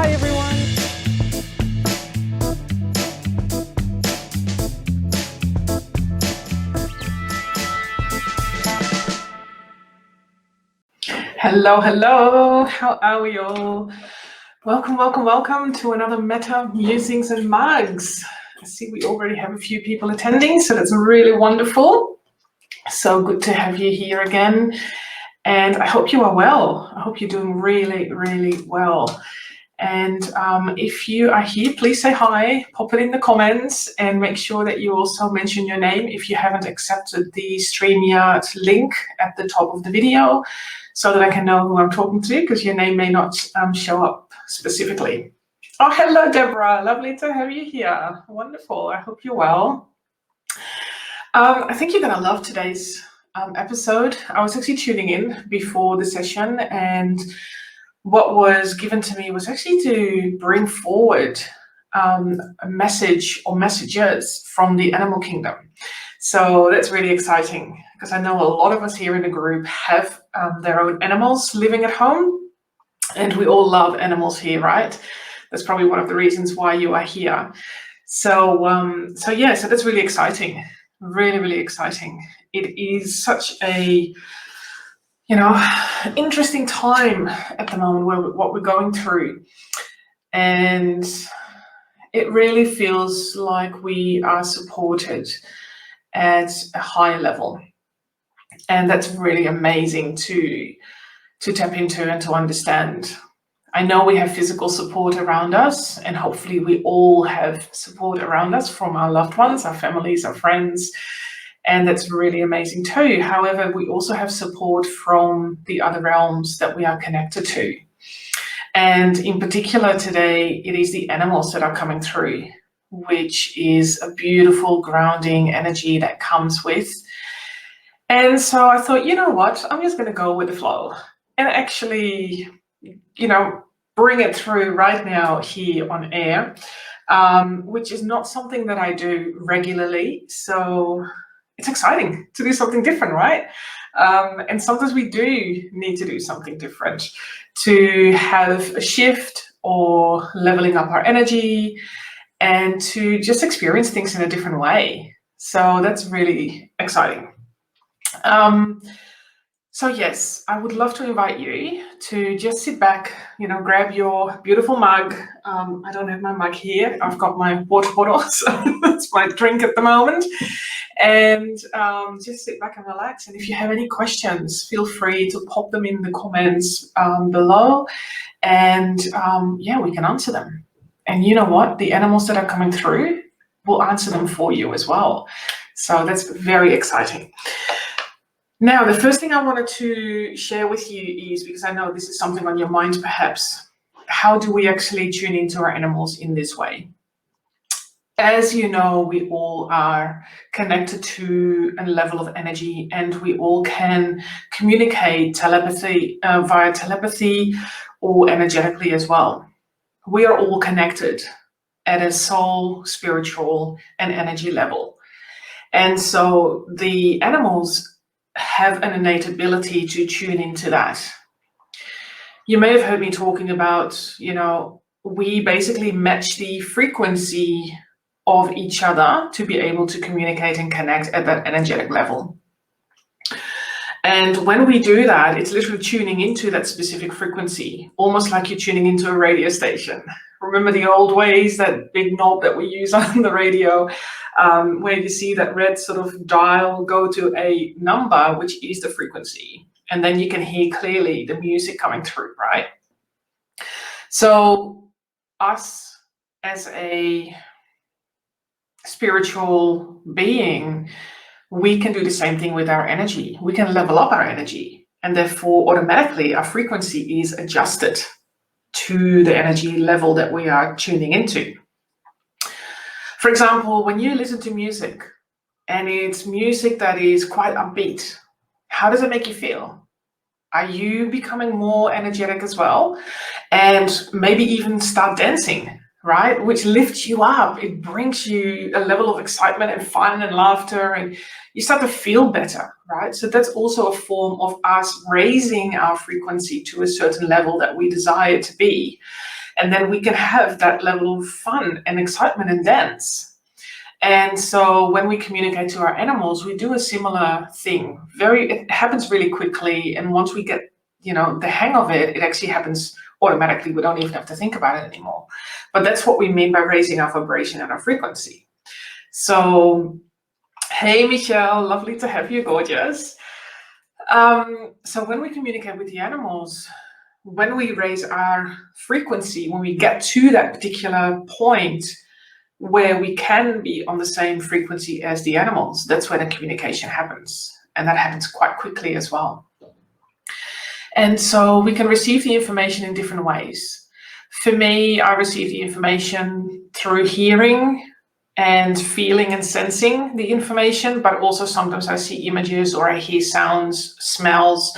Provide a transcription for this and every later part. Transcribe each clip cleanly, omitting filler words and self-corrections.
Hi, everyone. Hello. How are we all? Welcome to another Metta Musings and Mugs. I see we already have a few people attending, so that's really wonderful. So good to have you here again. And I hope you are well. I hope you're doing really, really well. And if you are here, please say hi, pop it in the comments, and make sure that you also mention your name if you haven't accepted the StreamYard link at the top of the video, so that I can know who I'm talking to, because your name may not show up specifically. Oh, hello, Deborah. Lovely to have you here. Wonderful. I hope you're well. I think you're going to love today's episode. I was actually tuning in before the session, and what was given to me was actually to bring forward a message or messages from the animal kingdom. So that's really exciting, because I know a lot of us here in the group have their own animals living at home, and we all love animals here, right? That's probably one of the reasons why you are here. So that's really exciting, really exciting. It is such a interesting time at the moment, what we're going through, and it really feels like we are supported at a high level, and that's really amazing to tap into and to understand. I know we have physical support around us, and hopefully we all have support around us from our loved ones, our families, our friends, and that's really amazing too. However, we also have support from the other realms that we are connected to. And in particular today, it is the animals that are coming through, which is a beautiful grounding energy that comes with. And so I thought, you know what, I'm just going to go with the flow and actually, bring it through right now here on air, which is not something that I do regularly. So it's exciting to do something different, right? And sometimes we do need to do something different to have a shift or leveling up our energy and to just experience things in a different way. So that's really exciting. So yes, I would love to invite you to just sit back, grab your beautiful mug. I don't have my mug here. I've got my water bottle, so that's my drink at the moment. And just sit back and relax. And if you have any questions, feel free to pop them in the comments below, and we can answer them. And you know what? The animals that are coming through will answer them for you as well. So that's very exciting. Now, the first thing I wanted to share with you is, because I know this is something on your mind perhaps, how do we actually tune into our animals in this way? As you know, we all are connected to a level of energy, and we all can communicate via telepathy or energetically as well. We are all connected at a soul, spiritual, and energy level. And so the animals have an innate ability to tune into that. You may have heard me talking about, we basically match the frequency of each other to be able to communicate and connect at that energetic level. And when we do that, it's literally tuning into that specific frequency, almost like you're tuning into a radio station. Remember the old ways, that big knob that we use on the radio, where you see that red sort of dial go to a number, which is the frequency. And then you can hear clearly the music coming through, right? So us as a spiritual being, we can do the same thing with our energy. We can level up our energy, and therefore automatically our frequency is adjusted to the energy level that we are tuning into. For example, when you listen to music and it's music that is quite upbeat, how does it make you feel? Are you becoming more energetic as well? And maybe even start dancing, right? Which lifts you up. It brings you a level of excitement and fun and laughter, and you start to feel better, right? So that's also a form of us raising our frequency to a certain level that we desire to be. And then we can have that level of fun and excitement and dance. And so when we communicate to our animals, we do a similar thing. It happens really quickly. And once we get, the hang of it, it actually happens automatically. We don't even have to think about it anymore. But that's what we mean by raising our vibration and our frequency. So, hey, Michelle, lovely to have you, gorgeous. So when we communicate with the animals, when we raise our frequency, when we get to that particular point where we can be on the same frequency as the animals, that's where the communication happens. And that happens quite quickly as well. And so we can receive the information in different ways. For me, I receive the information through hearing and feeling and sensing the information, but also sometimes I see images or I hear sounds, smells.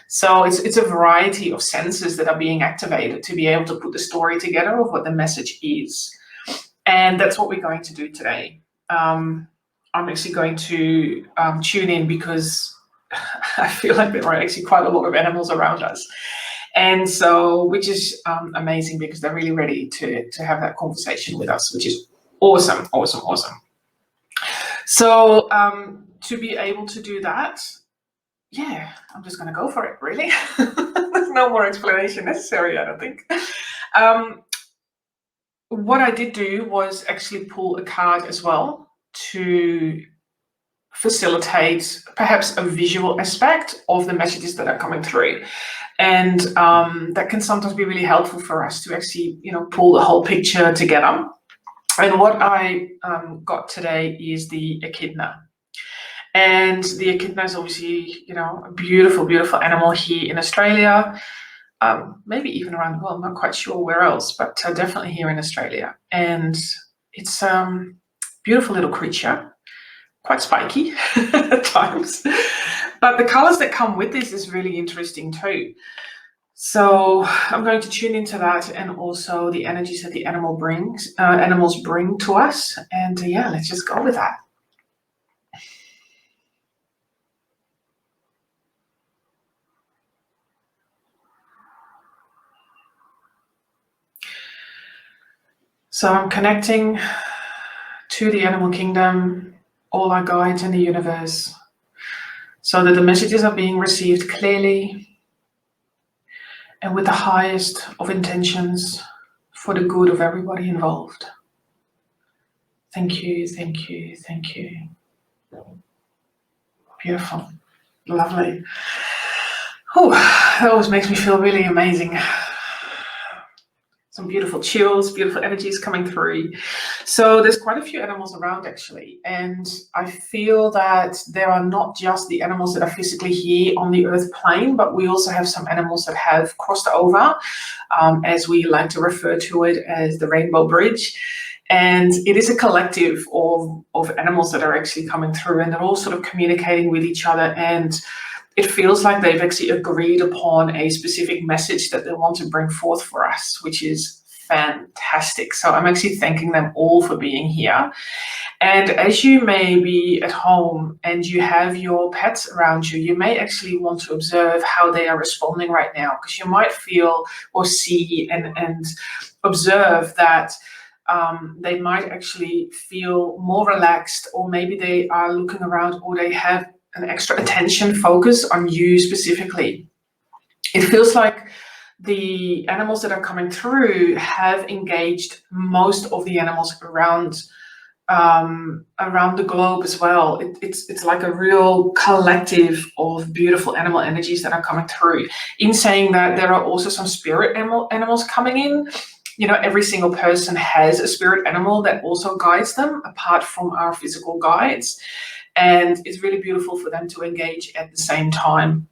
So it's a variety of senses that are being activated to be able to put the story together of what the message is. And that's what we're going to do today. I'm actually going to tune in because I feel like there are actually quite a lot of animals around us. And so, which is amazing because they're really ready to have that conversation with us, which is awesome, awesome, awesome. So to be able to do that, yeah, I'm just going to go for it, really. There's no more explanation necessary, I don't think. What I did do was actually pull a card as well to facilitate perhaps a visual aspect of the messages that are coming through. And that can sometimes be really helpful for us to actually, pull the whole picture together. And what I got today is the echidna. And the echidna is obviously, a beautiful, beautiful animal here in Australia. Maybe even around the world, I'm not quite sure where else, but definitely here in Australia. And it's a beautiful little creature, quite spiky at times. But the colors that come with this is really interesting too. So I'm going to tune into that and also the energies that the animals bring to us. And yeah, let's just go with that. So I'm connecting to the animal kingdom, all our guides in the universe, so that the messages are being received clearly and with the highest of intentions for the good of everybody involved. Thank you, thank you, thank you. Beautiful, lovely. Oh, that always makes me feel really amazing. Some beautiful chills, beautiful energies coming through. So there's quite a few animals around actually, and I feel that there are not just the animals that are physically here on the earth plane, but we also have some animals that have crossed over, as we like to refer to it as the Rainbow Bridge. And it is a collective of animals that are actually coming through, and they're all sort of communicating with each other, and it feels like they've actually agreed upon a specific message that they want to bring forth for us, which is fantastic. So I'm actually thanking them all for being here. And as you may be at home and you have your pets around you, you may actually want to observe how they are responding right now, because you might feel or see and observe that they might actually feel more relaxed, or maybe they are looking around, or they have an extra attention focus on you specifically. It feels like the animals that are coming through have engaged most of the animals around the globe as well. It's like a real collective of beautiful animal energies that are coming through. In saying that, there are also some spirit animals coming in. Every single person has a spirit animal that also guides them, apart from our physical guides. And it's really beautiful for them to engage at the same time.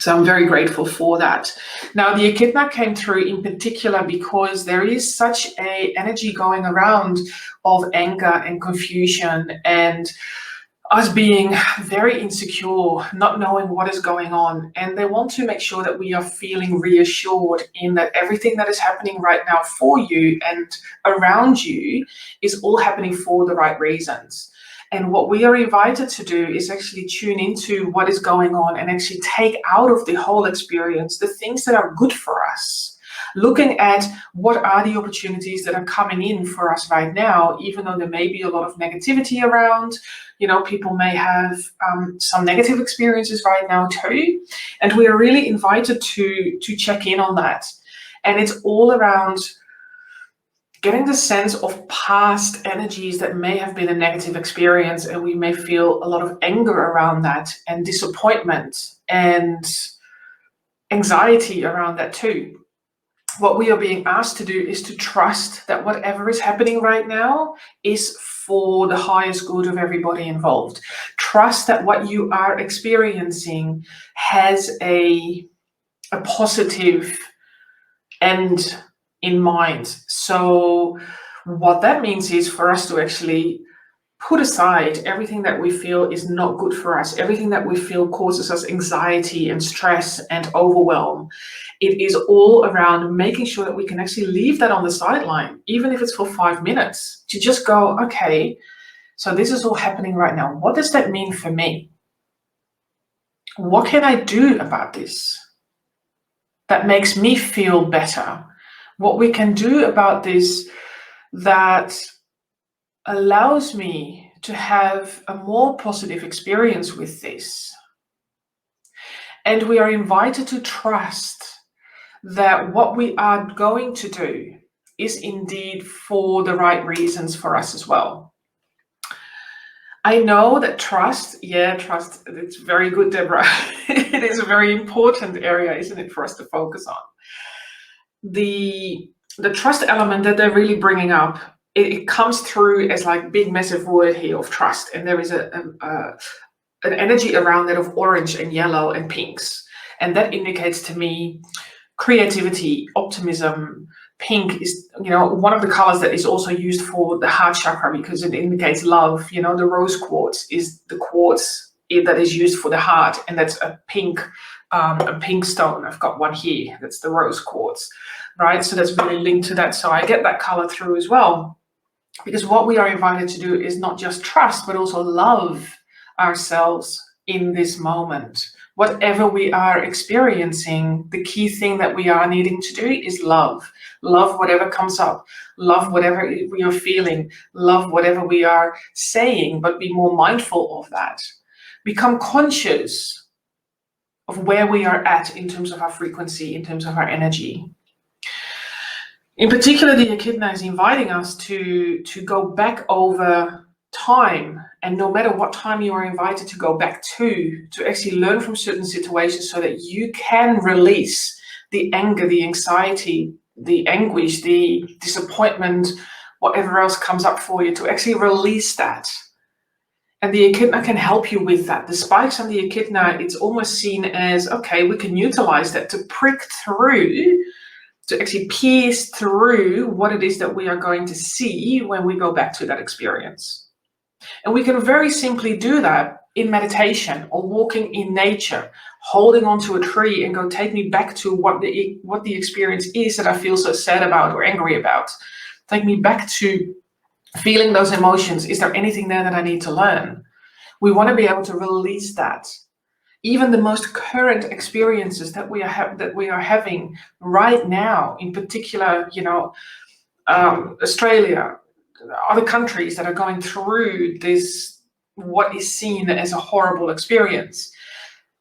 So I'm very grateful for that. Now, the echidna came through in particular because there is such a energy going around of anger and confusion and us being very insecure, not knowing what is going on. And they want to make sure that we are feeling reassured in that everything that is happening right now for you and around you is all happening for the right reasons. And what we are invited to do is actually tune into what is going on and actually take out of the whole experience the things that are good for us. looking at what are the opportunities that are coming in for us right now, even though there may be a lot of negativity around. People may have some negative experiences right now too, and we are really invited to check in on that. And it's all around getting the sense of past energies that may have been a negative experience, and we may feel a lot of anger around that, and disappointment and anxiety around that too. What we are being asked to do is to trust that whatever is happening right now is for the highest good of everybody involved. Trust that what you are experiencing has a positive end in mind. So what that means is for us to actually put aside everything that we feel is not good for us, everything that we feel causes us anxiety and stress and overwhelm. It is all around making sure that we can actually leave that on the sideline, even if it's for 5 minutes, to just go, okay, so this is all happening right now. What does that mean for me? What can I do about this that makes me feel better? What we can do about this that allows me to have a more positive experience with this. And we are invited to trust that what we are going to do is indeed for the right reasons for us as well. I know that trust, it's very good, Deborah. It is a very important area, isn't it, for us to focus on. The trust element that they're really bringing up, it comes through as like big massive word here of trust, and there is an energy around that of orange and yellow and pinks, and that indicates to me creativity, optimism. Pink is one of the colors that is also used for the heart chakra because it indicates love. The rose quartz is the quartz that is used for the heart, and that's a pink stone. I've got one here, that's the rose quartz, right? So that's really linked to that. So I get that color through as well, because what we are invited to do is not just trust, but also love ourselves in this moment. Whatever we are experiencing, the key thing that we are needing to do is love. Love whatever comes up. Love whatever we are feeling. Love whatever we are saying, but be more mindful of that. Become conscious of where we are at in terms of our frequency, in terms of our energy. In particular, the echidna is inviting us to go back over time, and no matter what time you are invited to go back to actually learn from certain situations so that you can release the anger, the anxiety, the anguish, the disappointment, whatever else comes up for you, to actually release that. And the echidna can help you with that. The spikes on the echidna, it's almost seen as, okay, we can utilize that to prick through, to actually pierce through what it is that we are going to see when we go back to that experience. And we can very simply do that in meditation or walking in nature, holding onto a tree and go, take me back to what the experience is that I feel so sad about or angry about. Take me back to feeling those emotions. Is there anything there that I need to learn? We want to be able to release that. Even the most current experiences that we are having right now, in particular, Australia, other countries that are going through this, what is seen as a horrible experience.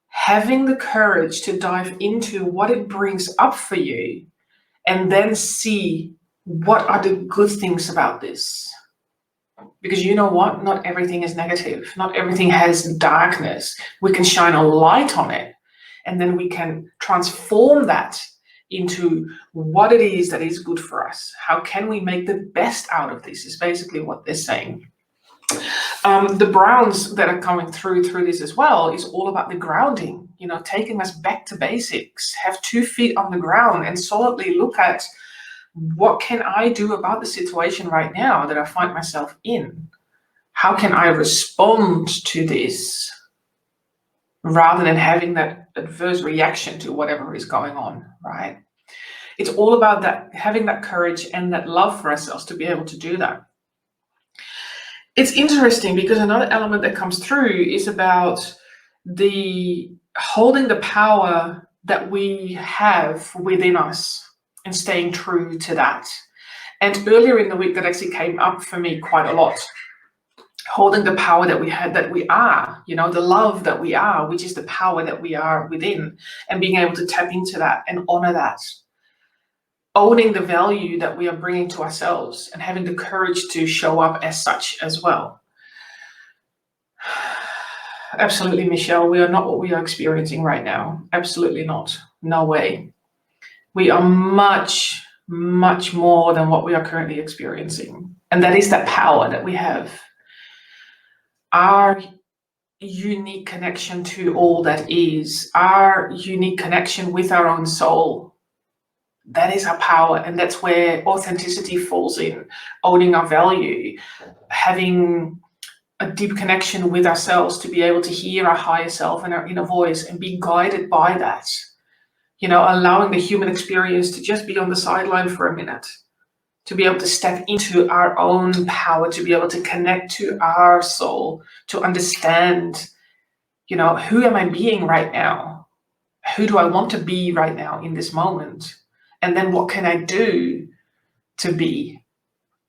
Having the courage to dive into what it brings up for you and then see what are the good things about this. Because you know what? Not everything is negative. Not everything has darkness. We can shine a light on it, and then we can transform that into what it is that is good for us. How can we make the best out of this is basically what they're saying. The browns that are coming through this as well is all about the grounding, taking us back to basics, have 2 feet on the ground and solidly look at what can I do about the situation right now that I find myself in? How can I respond to this rather than having that adverse reaction to whatever is going on, right? It's all about that, having that courage and that love for ourselves to be able to do that. It's interesting because another element that comes through is about the holding the power that we have within us and staying true to that. And earlier in the week, that actually came up for me quite a lot. Holding the power that we had, that we are, the love that we are, which is the power that we are within, and being able to tap into that and honor that. Owning the value that we are bringing to ourselves and having the courage to show up as such as well. Absolutely, Michelle, we are not what we are experiencing right now. Absolutely not. No way. We are much, much more than what we are currently experiencing. And that is that power that we have. Our unique connection to all that is, our unique connection with our own soul. That is our power, and that's where authenticity falls in. Owning our value, having a deep connection with ourselves to be able to hear our higher self and our inner voice and be guided by that. Allowing the human experience to just be on the sideline for a minute, to be able to step into our own power, to be able to connect to our soul, to understand, who am I being right now? Who do I want to be right now in this moment? And then what can I do to be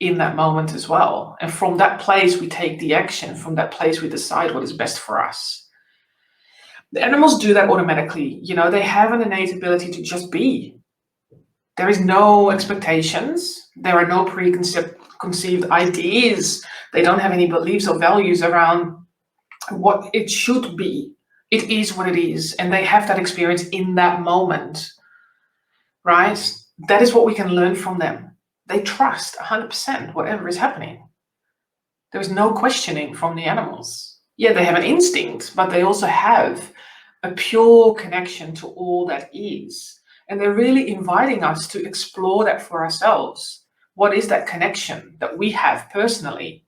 in that moment as well? And from that place, we take the action. From that place, we decide what is best for us. The animals do that automatically. They have an innate ability to just be. There is no expectations. There are no preconceived ideas. They don't have any beliefs or values around what it should be. It is what it is. And they have that experience in that moment, right? That is what we can learn from them. They trust 100% whatever is happening. There is no questioning from the animals. Yeah, they have an instinct, but they also have a pure connection to all that is. And they're really inviting us to explore that for ourselves. What is that connection that we have personally?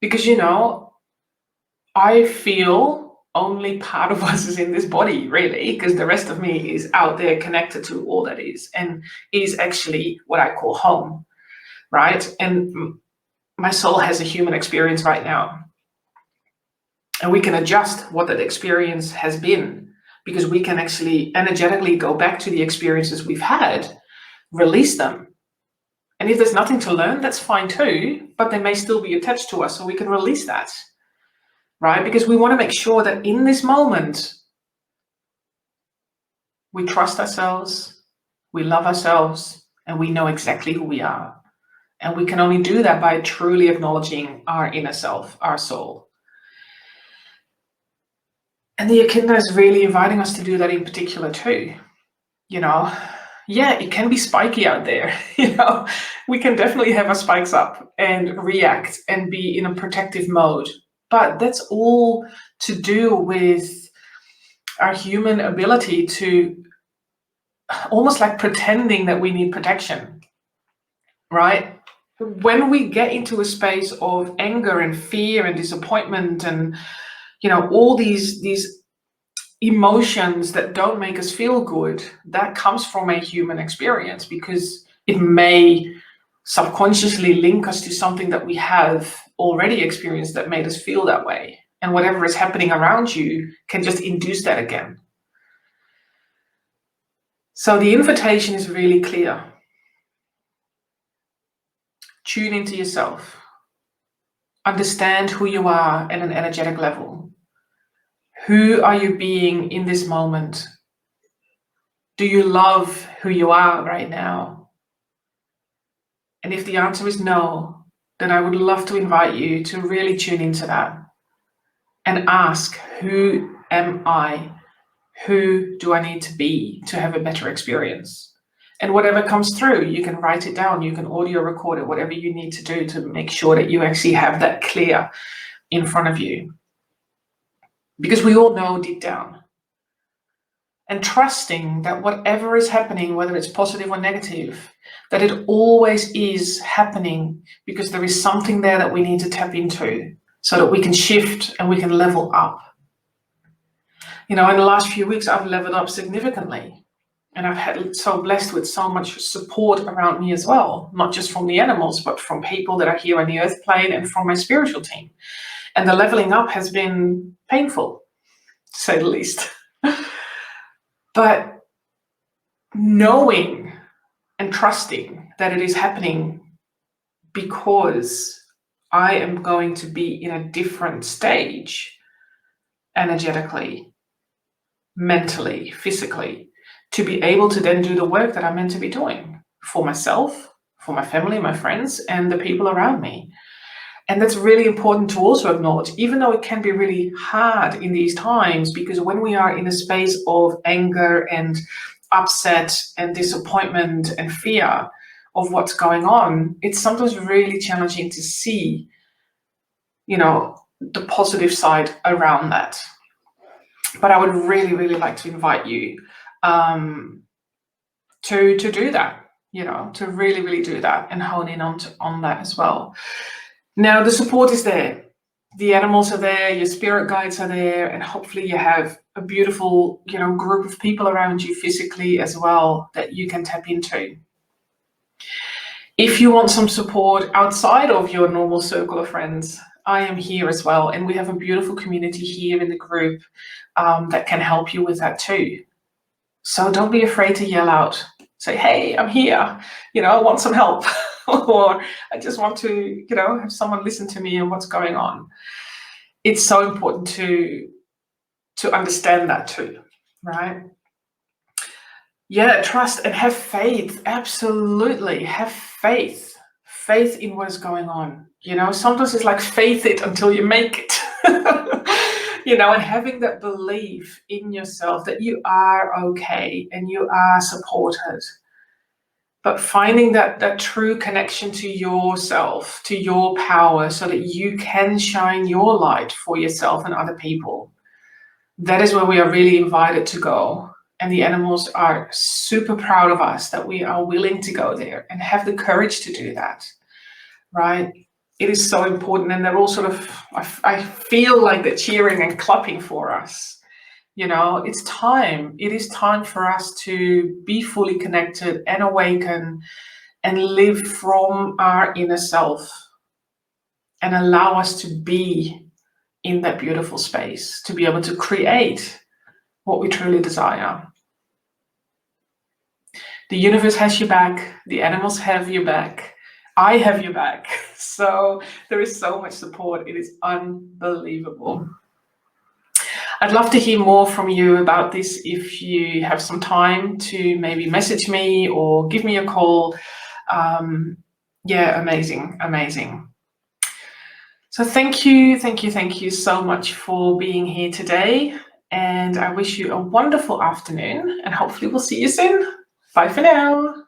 Because, I feel only part of us is in this body, really, because the rest of me is out there connected to all that is, and is actually what I call home, right? And my soul has a human experience right now. And we can adjust what that experience has been, because we can actually energetically go back to the experiences we've had, release them. And if there's nothing to learn, that's fine too, but they may still be attached to us, so we can release that, right? Because we want to make sure that in this moment, we trust ourselves, we love ourselves, and we know exactly who we are. And we can only do that by truly acknowledging our inner self, our soul. And the echidna is really inviting us to do that in particular too. Yeah, it can be spiky out there. We can definitely have our spikes up and react and be in a protective mode. But that's all to do with our human ability to almost like pretending that we need protection, right? When we get into a space of anger and fear and disappointment and, all these emotions that don't make us feel good, that comes from a human experience, because it may subconsciously link us to something that we have already experienced that made us feel that way. And whatever is happening around you can just induce that again. So the invitation is really clear. Tune into yourself. Understand who you are at an energetic level. Who are you being in this moment? Do you love who you are right now? And if the answer is no, then I would love to invite you to really tune into that and ask, who am I? Who do I need to be to have a better experience? And whatever comes through, you can write it down, you can audio record it, whatever you need to do to make sure that you actually have that clear in front of you. Because we all know deep down. And trusting that whatever is happening, whether it's positive or negative, that it always is happening because there is something there that we need to tap into so that we can shift and we can level up. In the last few weeks, I've leveled up significantly. And I've had so blessed with so much support around me as well, not just from the animals, but from people that are here on the earth plane and from my spiritual team. And the leveling up has been painful, to say the least. But knowing and trusting that it is happening because I am going to be in a different stage energetically, mentally, physically, to be able to then do the work that I'm meant to be doing for myself, for my family, my friends, and the people around me. And that's really important to also acknowledge, even though it can be really hard in these times, because when we are in a space of anger and upset and disappointment and fear of what's going on, it's sometimes really challenging to see, the positive side around that. But I would really, really like to invite you to do that, to really, really do that and hone in on that as well. Now, the support is there. The animals are there, your spirit guides are there, and hopefully you have a beautiful, group of people around you physically as well that you can tap into. If you want some support outside of your normal circle of friends, I am here as well. And we have a beautiful community here in the group that can help you with that too. So don't be afraid to yell out. Say, hey, I'm here. I want some help. Or I just want to, have someone listen to me and what's going on. It's so important to understand that too, right? Yeah, trust and have faith. Absolutely. Have faith. Faith in what is going on. Sometimes it's like faith it until you make it. And having that belief in yourself that you are okay and you are supported. But finding that true connection to yourself, to your power, so that you can shine your light for yourself and other people. That is where we are really invited to go. And the animals are super proud of us that we are willing to go there and have the courage to do that, right? It is so important. And they're all sort of, I feel like they're cheering and clapping for us. It's time. It is time for us to be fully connected and awaken and live from our inner self and allow us to be in that beautiful space, to be able to create what we truly desire. The universe has your back. The animals have your back. I have your back. So there is so much support. It is unbelievable. I'd love to hear more from you about this if you have some time to maybe message me or give me a call. Amazing. So thank you so much for being here today. And I wish you a wonderful afternoon and hopefully we'll see you soon. Bye for now.